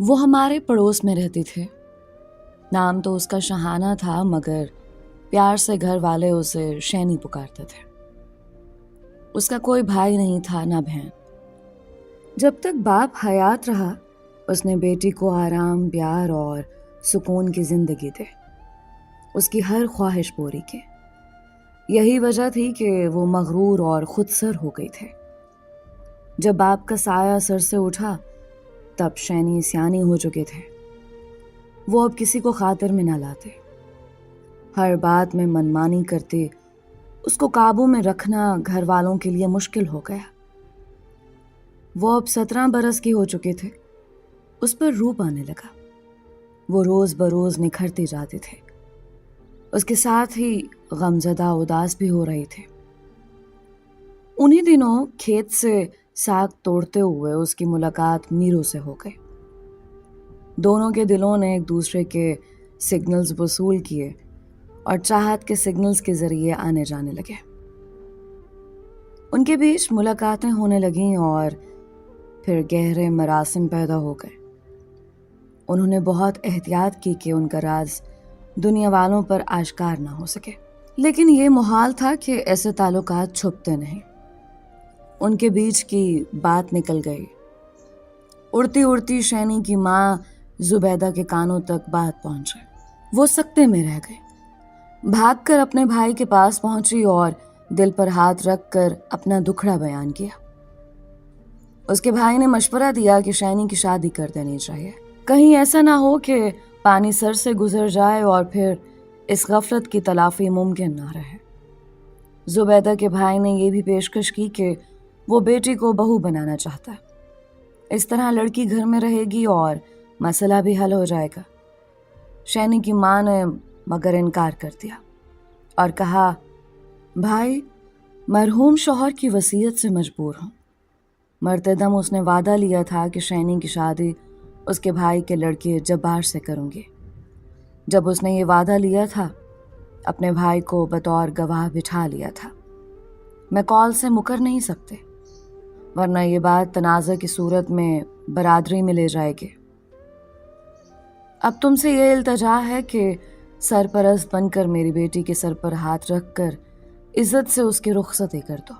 وہ ہمارے پڑوس میں رہتی تھی. نام تو اس کا شہانہ تھا مگر پیار سے گھر والے اسے شینی پکارتے تھے. اس کا کوئی بھائی نہیں تھا نہ بہن. جب تک باپ حیات رہا اس نے بیٹی کو آرام پیار اور سکون کی زندگی دی. اس کی ہر خواہش پوری کی. یہی وجہ تھی کہ وہ مغرور اور خود سر ہو گئی تھے. جب باپ کا سایہ سر سے اٹھا تب شینی سیانی ہو چکے تھے. وہ اب کسی کو خاطر میں نہ لاتے. ہر بات میں منمانی کرتے. اس کو قابو میں رکھنا گھر والوں کے لیے مشکل ہو گیا. وہ اب 17 برس کے ہو چکے تھے. اس پر روپ آنے لگا. وہ روز بروز نکھرتے جاتے تھے. اس کے ساتھ ہی غمزدہ اداس بھی ہو رہی تھے. انہی دنوں کھیت سے ساگ توڑتے ہوئے اس کی ملاقات میرو سے ہو گئی. دونوں کے دلوں نے ایک دوسرے کے سگنلز وصول کیے اور چاہت کے سگنلز کے ذریعے آنے جانے لگے. ان کے بیچ ملاقاتیں ہونے لگیں اور پھر گہرے مراسم پیدا ہو گئے. انہوں نے بہت احتیاط کی کہ ان کا راز دنیا والوں پر آشکار نہ ہو سکے. لیکن یہ محال تھا کہ ایسے تعلقات چھپتے نہیں. ان کے بیچ کی بات نکل گئی. اڑتی اڑتی شینی کی ماں زبیدہ کے کانوں تک بات پہنچ گئی. وہ سکتے میں رہ گئی. بھاگ کر اپنے بھائی کے پاس پہنچی اور دل پر ہاتھ رکھ کر اپنا دکھڑا بیان کیا. اس کے بھائی نے مشورہ دیا کہ شینی کی شادی کر دینی چاہیے. کہیں ایسا نہ ہو کہ پانی سر سے گزر جائے اور پھر اس غفلت کی تلافی ممکن نہ رہے. زبیدہ کے بھائی نے یہ بھی پیشکش کی کہ وہ بیٹی کو بہو بنانا چاہتا ہے. اس طرح لڑکی گھر میں رہے گی اور مسئلہ بھی حل ہو جائے گا. شینی کی ماں نے مگر انکار کر دیا اور کہا بھائی مرحوم شوہر کی وصیت سے مجبور ہوں. مرتے دم اس نے وعدہ لیا تھا کہ شینی کی شادی اس کے بھائی کے لڑکے جبار سے کروں گی. جب اس نے یہ وعدہ لیا تھا اپنے بھائی کو بطور گواہ بٹھا لیا تھا. میں کال سے مکر نہیں سکتے ورنہ یہ بات تنازع کی صورت میں برادری میں لے جائے گی. اب تم سے یہ التجا ہے کہ سرپرست بن کر میری بیٹی کے سر پر ہاتھ رکھ کر عزت سے اس کی رخصتی کر دو.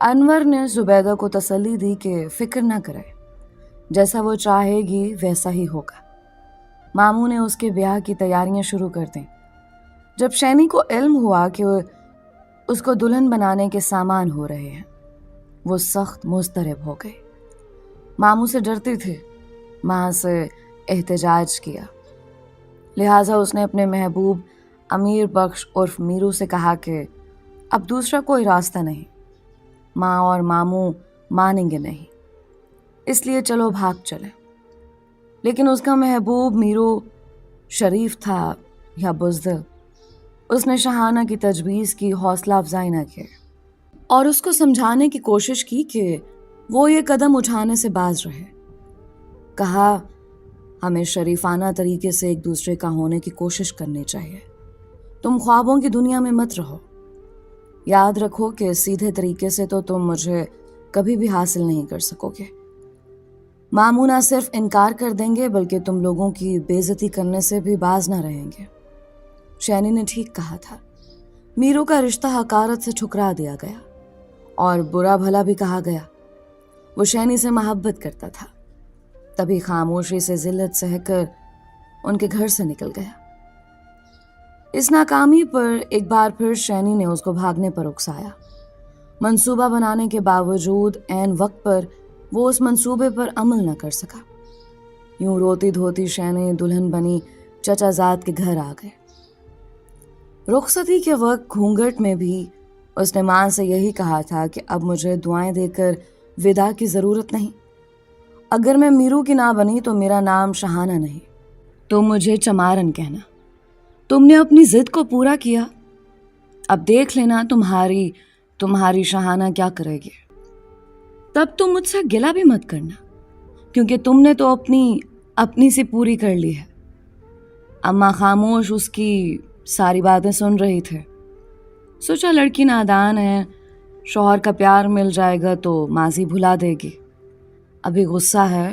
انور نے زبیدہ کو تسلی دی کہ فکر نہ کرے. جیسا وہ چاہے گی ویسا ہی ہوگا. ماموں نے اس کے بیاہ کی تیاریاں شروع کر دیں. جب شینی کو علم ہوا کہ اس کو دلہن بنانے کے سامان ہو رہے ہیں وہ سخت مضطرب ہو گئی. ماموں سے ڈرتی تھی. ماں سے احتجاج کیا. لہٰذا اس نے اپنے محبوب امیر بخش عرف میرو سے کہا کہ اب دوسرا کوئی راستہ نہیں. ماں اور ماموں مانیں گے نہیں اس لیے چلو بھاگ چلیں. لیکن اس کا محبوب میرو شریف تھا یا بزدل. اس نے شہانہ کی تجویز کی حوصلہ افزائی نہ کی اور اس کو سمجھانے کی کوشش کی کہ وہ یہ قدم اٹھانے سے باز رہے. کہا ہمیں شریفانہ طریقے سے ایک دوسرے کا ہونے کی کوشش کرنی چاہیے. تم خوابوں کی دنیا میں مت رہو. یاد رکھو کہ سیدھے طریقے سے تو تم مجھے کبھی بھی حاصل نہیں کر سکو گے. ماموں نہ صرف انکار کر دیں گے بلکہ تم لوگوں کی بے عزتی کرنے سے بھی باز نہ رہیں گے. شینی نے ٹھیک کہا تھا. میرو کا رشتہ حقارت سے ٹھکرا دیا گیا اور برا بھلا بھی کہا گیا. وہ شینی سے محبت کرتا تھا. تبھی خاموشی سے ذلت سہ کر ان کے گھر سے نکل گیا. اس ناکامی پر ایک بار پھر شینی نے اس کو بھاگنے پر اکسایا. منصوبہ بنانے کے باوجود عین وقت پر وہ اس منصوبے پر عمل نہ کر سکا. یوں روتی دھوتی شینی دلہن بنی چچا زاد کے گھر آ گئے. رخصتی کے وقت گھونگھٹ میں بھی اس نے ماں سے یہی کہا تھا کہ اب مجھے دعائیں دے کر وداع کی ضرورت نہیں. اگر میں میرو کی نہ بنی تو میرا نام شہانہ نہیں. تم مجھے چمارن کہنا. تم نے اپنی ضد کو پورا کیا. اب دیکھ لینا تمہاری شہانہ کیا کرے گی. تب تم مجھ سے گلہ بھی مت کرنا کیونکہ تم نے تو اپنی سی پوری کر لی ہے. اماں خاموش اس کی ساری باتیں سن رہی تھے. سوچا لڑکی نادان ہے. شوہر کا پیار مل جائے گا تو ماضی بھلا دے گی. ابھی غصہ ہے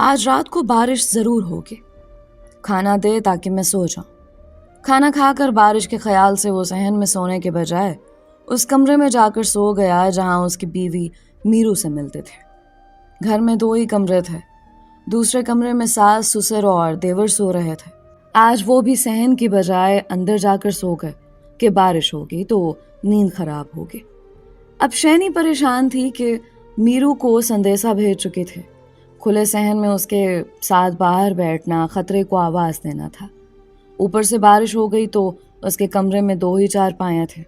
آج رات کو بارش ضرور ہوگی، کھانا دے تاکہ میں سو جاؤں۔ کھانا کھا کر بارش کے خیال سے وہ صحن میں سونے کے بجائے اس کمرے میں جا کر سو گیا جہاں اس کی بیوی میرو سے ملتے تھے۔ گھر میں 2 ہی کمرے تھے، دوسرے کمرے میں ساس، سسر اور دیور سو رہے تھے۔ آج وہ بھی صحن کی بجائے اندر جا کر سو گئے کہ بارش ہوگی تو نیند خراب ہوگی۔ اب شینی پریشان تھی کہ میرو کو سندیسہ بھیج چکی تھے۔ کھلے صحن میں اس کے ساتھ باہر بیٹھنا خطرے کو آواز دینا تھا۔ اوپر سے بارش ہو گئی تو اس کے کمرے میں 2 ہی چارپائیاں تھے،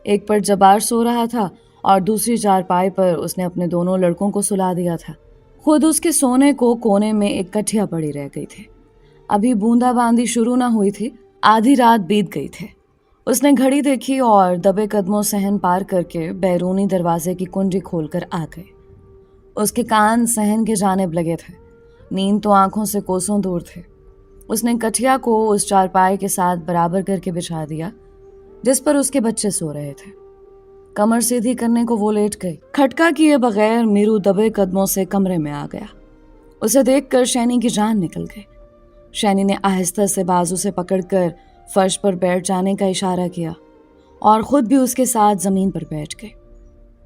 ایک پر جبار سو رہا تھا اور دوسری چارپائی پر اس نے اپنے دونوں لڑکوں کو سلا دیا تھا۔ خود اس کے سونے کو کونے میں ایک کٹھیا پڑی رہ گئی تھی۔ ابھی بوندا باندی شروع نہ ہوئی تھی، آدھی رات بیت گئی تھی۔ اس نے گھڑی دیکھی اور دبے قدموں صحن پار کر کے بیرونی دروازے کی کنجی کھول کر آ گئے۔ اس کے کان صحن کے جانب لگے تھے، نیند تو آنکھوں سے کوسوں دور تھے۔ اس نے کٹھیا کو اس چارپائی کے ساتھ برابر کر کے بچھا دیا جس پر اس کے بچے سو رہے تھے۔ کمر سیدھی کرنے کو وہ لیٹ گئی۔ کھٹکا کیے بغیر میرو دبے قدموں سے کمرے میں آ گیا۔ اسے دیکھ کر شینی کی جان نکل گئی۔ شینی نے آہستہ سے بازو سے پکڑ کر فرش پر بیٹھ جانے کا اشارہ کیا اور خود بھی اس کے ساتھ زمین پر بیٹھ گئی۔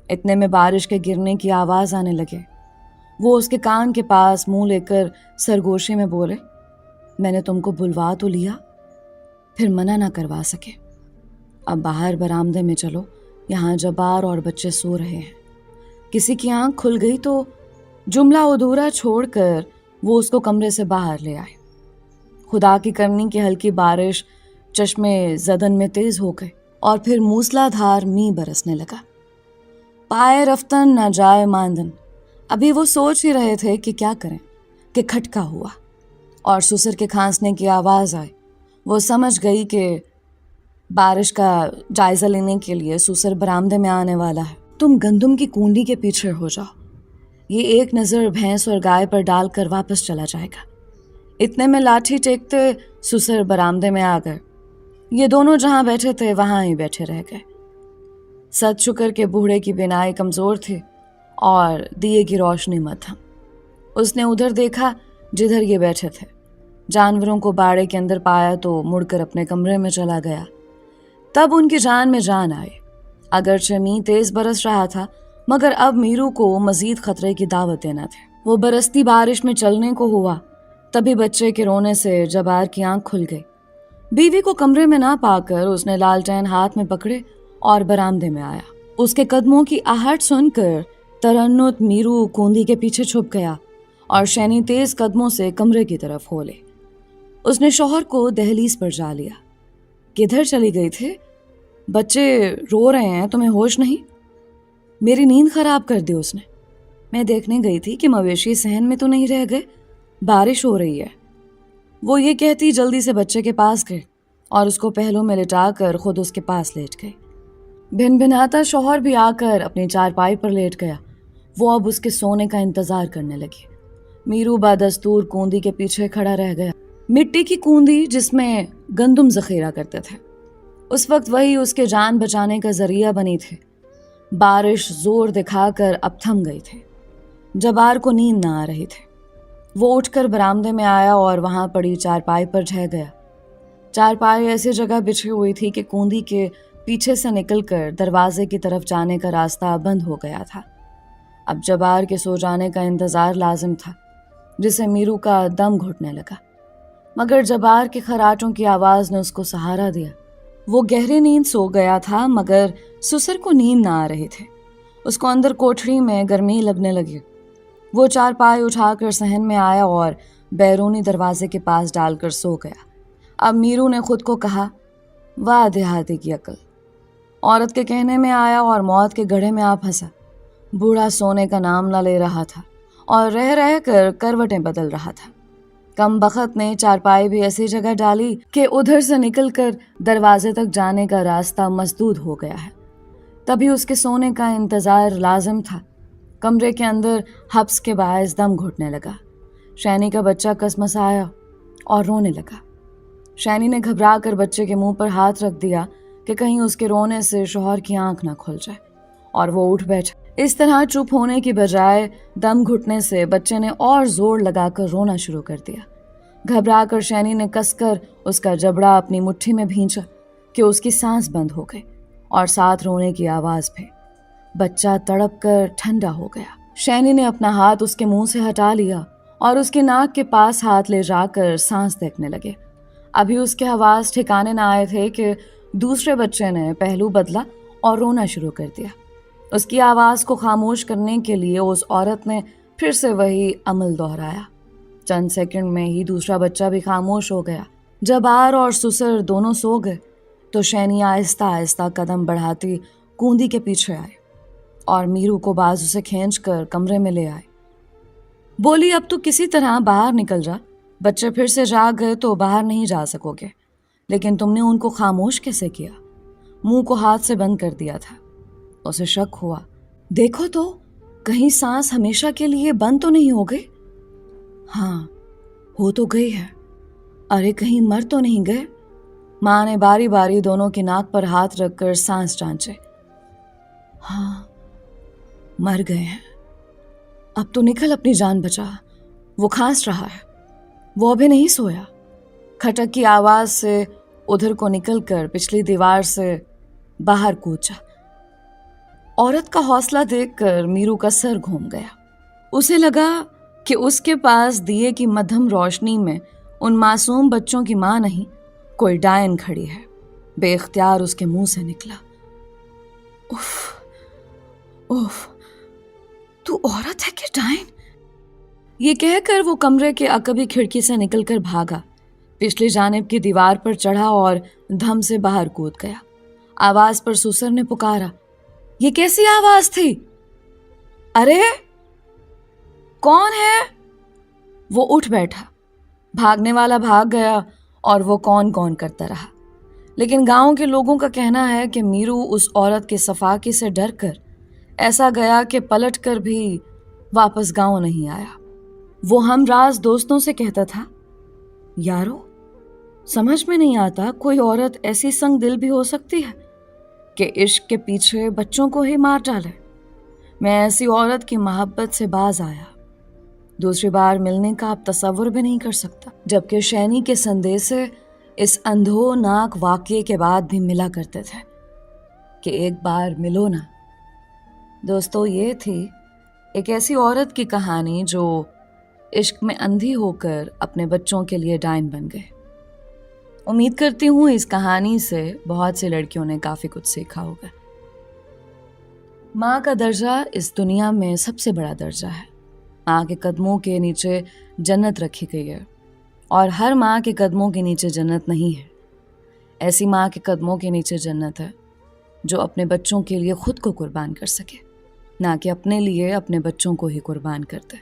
اتنے میں بارش کے گرنے کی آواز آنے لگے۔ وہ اس کے کان کے پاس منہ لے کر سرگوشی میں بولے، میں نے تم کو بلوا تو لیا، پھر منع نہ کروا سکے۔ اب باہر برآمدے میں چلو، یہاں جبار اور بچے سو رہے ہیں۔ کسی کی آنکھ کھل گئی تو جملہ ادھورا چھوڑ کر وہ اس کو کمرے سے باہر لے آئے۔ خدا کی کرنی کی ہلکی بارش چشمے زدن میں تیز ہو گئے اور پھر موسلا دھار می برسنے لگا۔ پائے رفتن نہ جائے ماندن۔ ابھی وہ سوچ ہی رہے تھے کہ کیا کریں کہ کھٹکا ہوا اور سسر کے کھانسنے کی آواز آئی۔ وہ سمجھ گئی کہ بارش کا جائزہ لینے کے لیے سسر برآمدے میں آنے والا ہے۔ تم گندم کی کنڈی کے پیچھے ہو جاؤ، یہ ایک نظر بھینس اور گائے پر ڈال کر واپس چلا جائے گا۔ اتنے میں لاٹھی ٹیکتے سسر برآمدے میں آ گئے۔ یہ دونوں جہاں بیٹھے تھے وہاں ہی بیٹھے رہ گئے۔ ست شکر کے بوڑھے کی بینائی کمزور تھی اور دیے کی روشنی مدھم۔ اس نے ادھر دیکھا جدھر یہ بیٹھے تھے، جانوروں کو باڑے کے اندر پایا تو مڑ کر اپنے کمرے میں چلا گیا۔ تب ان کی جان میں جان آئی۔ اگرچہ می تیز برس رہا تھا مگر اب میرو کو مزید خطرے کی دعوت دینا تھے۔ وہ برستی بارش میں چلنے کو ہوا، تبھی بچے کے رونے سے جبار کی آنکھ کھل گئی۔ بیوی کو کمرے میں نہ پا کر اس نے لالٹین ہاتھ میں پکڑے اور برآمدے میں آیا۔ اس کے قدموں کی آہٹ سن کر ترنت میرو کوندی کے پیچھے چھپ گیا اور شینی تیز قدموں سے کمرے کی طرف ہو لے۔ اس نے شوہر کو دہلیز پر جا لیا۔ کدھر چلی گئی تھے؟ بچے رو رہے ہیں، تمہیں ہوش نہیں؟ میری نیند خراب کر دی اس نے۔ میں دیکھنے گئی تھی کہ مویشی صحن میں تو نہیں رہ گئے، بارش ہو رہی ہے۔ وہ یہ کہتی جلدی سے بچے کے پاس گئے اور اس کو پہلو میں لٹا کر خود اس کے پاس لیٹ گئی۔ بھن بھناتا شوہر بھی آ کر اپنی چارپائی پر لیٹ گیا۔ وہ اب اس کے سونے کا انتظار کرنے لگی۔ میرو بدستور کوندی کے پیچھے کھڑا رہ گیا۔ مٹی کی کوندی جس میں گندم ذخیرہ کرتے تھے، اس وقت وہی اس کے جان بچانے کا ذریعہ بنی تھی۔ بارش زور دکھا کر اب تھم گئی تھی۔ جبار کو نیند نہ آ رہی تھی۔ وہ اٹھ کر برآمدے میں آیا اور وہاں پڑی چارپائی پر ٹھہ گیا۔ چارپائی ایسی جگہ بچھی ہوئی تھی کہ کوندی کے پیچھے سے نکل کر دروازے کی طرف جانے کا راستہ بند ہو گیا تھا۔ اب جبار کے سو جانے کا انتظار لازم تھا، جسے میرو کا دم گھٹنے لگا۔ مگر جبار کے خراٹوں کی آواز نے اس کو سہارا دیا۔ وہ گہری نیند سو گیا تھا مگر سسر کو نیند نہ آ رہی تھی۔ اس کو اندر کوٹھری میں گرمی لگنے لگی۔ وہ چارپائی اٹھا کر صحن میں آیا اور بیرونی دروازے کے پاس ڈال کر سو گیا۔ اب میرو نے خود کو کہا، واہ دیہاتی کی عقل۔ عورت کے کہنے میں آیا اور موت کے گڑھے میں آ پھنسا۔ بوڑھا سونے کا نام نہ لے رہا تھا اور رہ رہ کر کروٹیں بدل رہا تھا۔ کم بخت نے چارپائی بھی ایسی جگہ ڈالی کہ ادھر سے نکل کر دروازے تک جانے کا راستہ مسدود ہو گیا ہے۔ تبھی اس کے سونے کا انتظار لازم تھا۔ کمرے کے اندر حبس کے باعث دم گھٹنے لگا۔ شینی کا بچہ کسمسایا اور رونے لگا۔ شینی نے گھبرا کر بچے کے منہ پر ہاتھ رکھ دیا کہ کہیں اس کے رونے سے شوہر کی آنکھ نہ کھل جائے، اور وہ اٹھ بیٹھا۔ اس طرح چپ ہونے کی بجائے دم گھٹنے سے بچے نے اور زور لگا کر رونا شروع کر دیا۔ گھبرا کر شینی نے کس کر اس کا جبڑا اپنی مٹھی میں بھینچا کہ اس کی سانس بند ہو گئی اور ساتھ رونے کی آواز بھی۔ بچہ تڑپ کر ٹھنڈا ہو گیا۔ شینی نے اپنا ہاتھ اس کے منہ سے ہٹا لیا اور اس کی ناک کے پاس ہاتھ لے جا کر سانس دیکھنے لگے۔ ابھی اس کے حواس ٹھکانے نہ آئے تھے کہ دوسرے بچے نے پہلو بدلا اور رونا شروع کر دیا۔ اس کی آواز کو خاموش کرنے کے لیے اس عورت نے پھر سے وہی عمل دہرایا۔ چند سیکنڈ میں ہی دوسرا بچہ بھی خاموش ہو گیا۔ جب آر اور سسر دونوں سو گئے تو شینی آہستہ آہستہ قدم بڑھاتی کوندی کے پیچھے آئے اور میرو کو بازو سے کھینچ کر کمرے میں لے آئے۔ بولی اب تو کسی طرح باہر نکل جا، بچے پھر سے جاگ گئے تو باہر نہیں جا سکو گے، لیکن تم نے ان کو خاموش کیسے کیا؟ منہ کو ہاتھ سے بند کر دیا تھا۔ اسے شک ہوا، دیکھو تو کہیں سانس ہمیشہ کے لیے بند تو نہیں ہو گئی؟ ہاں ہو تو گئی ہے، ارے کہیں مر تو نہیں گئے؟ ماں نے باری باری دونوں کی ناک پر ہاتھ رکھ کر سانس جانچے۔ ہاں مر گئے ہیں، اب تو نکل اپنی جان بچا، وہ کھانس رہا ہے، وہ ابھی نہیں سویا۔ کھٹک کی آواز سے ادھر کو نکل کر پچھلی دیوار سے باہر کوچا۔ عورت کا حوصلہ دیکھ کر میرو کا سر گھوم گیا۔ اسے لگا کہ اس کے پاس دیے کی مدھم روشنی میں ان معصوم بچوں کی ماں نہیں، کوئی ڈائن کھڑی ہے۔ بے اختیار اس کے منہ سے نکلا، اف اف، تو عورت ہے کہ ڈائن؟ یہ کہہ کر وہ کمرے کے عقبی کھڑکی سے نکل کر بھاگا، پچھلی جانب کی دیوار پر چڑھا اور دھم سے باہر کود گیا۔ آواز پر سسر نے پکارا، یہ کیسی آواز تھی؟ ارے کون ہے؟ وہ اٹھ بیٹھا، بھاگنے والا بھاگ گیا اور وہ کون کون کرتا رہا۔ لیکن گاؤں کے لوگوں کا کہنا ہے کہ میرو اس عورت کے صفاقی سے ڈر کر ایسا گیا کہ پلٹ کر بھی واپس گاؤں نہیں آیا۔ وہ ہم راز دوستوں سے کہتا تھا، یارو سمجھ میں نہیں آتا کوئی عورت ایسی سنگ دل بھی ہو سکتی ہے کہ عشق کے پیچھے بچوں کو ہی مار ڈالے۔ میں ایسی عورت کی محبت سے باز آیا، دوسری بار ملنے کا اب تصور بھی نہیں کر سکتا۔ جبکہ شینی کے سندیسے اس اندھو ناک واقعے کے بعد بھی ملا کرتے تھے کہ ایک بار ملو نا۔ دوستو، یہ تھی ایک ایسی عورت کی کہانی جو عشق میں اندھی ہو کر اپنے بچوں کے لیے ڈائن بن گئے۔ امید کرتی ہوں اس کہانی سے بہت سی لڑکیوں نے کافی کچھ سیکھا ہوگا۔ ماں کا درجہ اس دنیا میں سب سے بڑا درجہ ہے۔ ماں کے قدموں کے نیچے جنت رکھی گئی ہے، اور ہر ماں کے قدموں کے نیچے جنت نہیں ہے۔ ایسی ماں کے قدموں کے نیچے جنت ہے جو اپنے بچوں کے لیے خود کو قربان کر سکے، نہ کہ اپنے لیے اپنے بچوں کو ہی قربان کرتے۔